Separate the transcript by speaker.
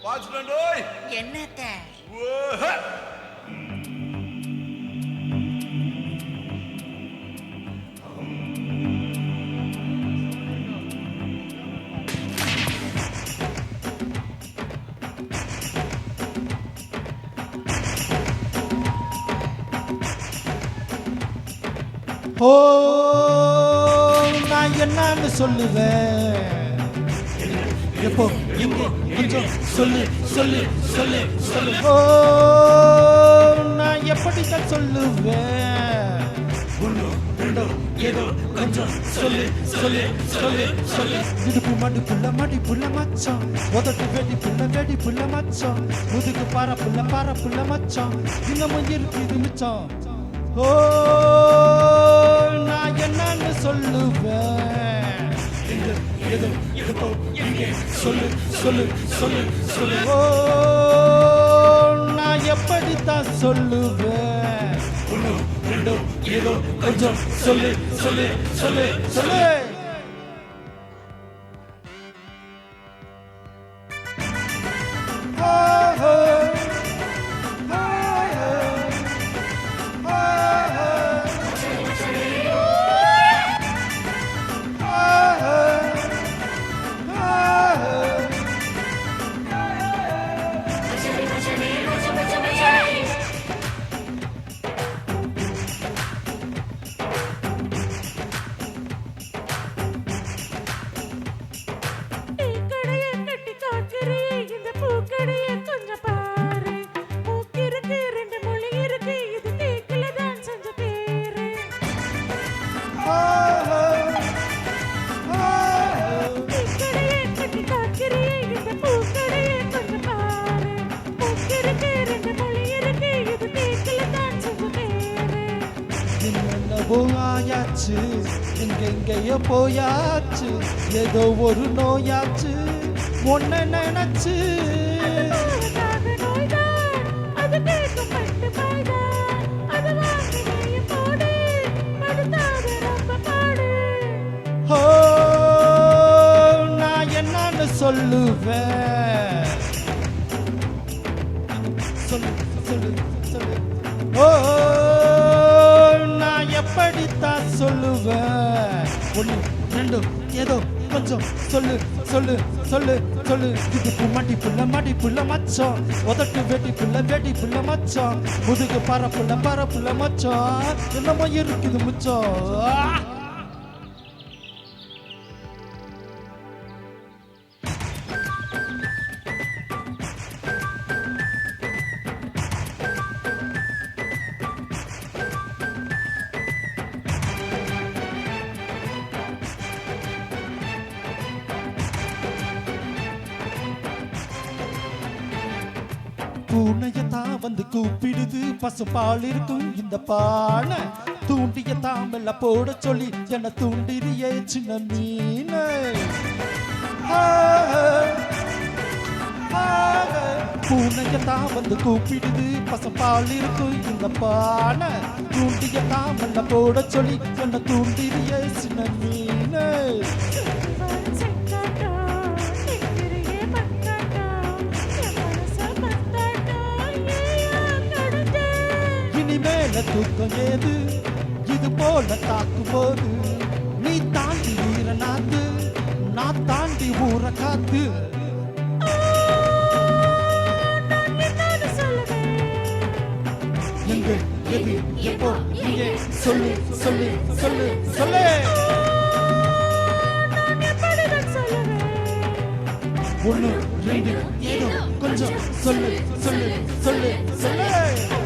Speaker 1: watchman
Speaker 2: என்னத்த
Speaker 3: ஓ நான் என்னன்னு சொல்லுவேன் எப்போ எங்க கொஞ்சம் சொல்லு சொல்லு சொல்லு சொல்லு ஓ நான் எப்படித்தான் சொல்லுவேன் ஒண்ணு ரெண்டோ ஏதோ கொஞ்சம் சொல்லு சொல்லு சொல்லு சொல்லு இடுப்பு மடிப்புள்ள மச்சான் உதட்டு வெடி மச்சான் முதுகு பாற புள்ள மச்சான் இன்னமும் இருக்குது மிச்சம் ஓ நான் என்னன்னு சொல்லுவேன் ஏதோ ஏதோ எங்கே சொல்லு சொல்லு சொல்லு சொல்லு ஓ நான் எப்படித்தான் சொல்லுவேன் ஒண்ணு ரெண்டோ ஏதோ கொஞ்சம் சொல்லு சொல்லு சொல்லு சொல்லு போயாச்சு எங்கெங்கயோ போயாச்சு ஏதோ ஒரு நோயாச்சு ஒன்ன நினைச்சு ஓ நான் என்னன்னு சொல்லுவேன் சொல்லு சொல்லு சொல்லு ஓ எப்படித்தான் சொல்லுவேன் ஒண்ணு ரெண்டு ஏதோ கொஞ்சம் சொல்லு சொல்லு சொல்லு சொல்லு இதுக்கு மடிப்புள்ள மச்சான் உதட்டு வெடி புள்ள மச்சான் முதுகு பரப்புள்ள மச்சான் என்னமோ இருக்குது மிச்சம் பூனையத்தான் வந்து கூப்பிடுது பசுபால் இருக்கும் இந்த பானை தூண்டியத்தான் மெல்ல போட சொல்லி என்ன தூண்டிரியே சின்ன மீன் பூனையத்தான் வந்து கூப்பிடுது பசுபால் இருக்கும் இந்த பானை தூண்டியத்தான் மெல்ல போட சொல்லி என்ன தூண்டிரியே சின்ன மீன் மேல தூக்கம் ஏது இது போல தாக்கும் போது நீ தாண்டி வீரனாத்து நான் தாண்டி ஊற காத்து எங்க எது எப்போ இங்கே சொல்லு சொல்லு சொல்லு சொல்லு ஒண்ணு ரெண்டு ஏதோ கொஞ்சம் சொல்லு சொல்லு சொல்லு சொல்லு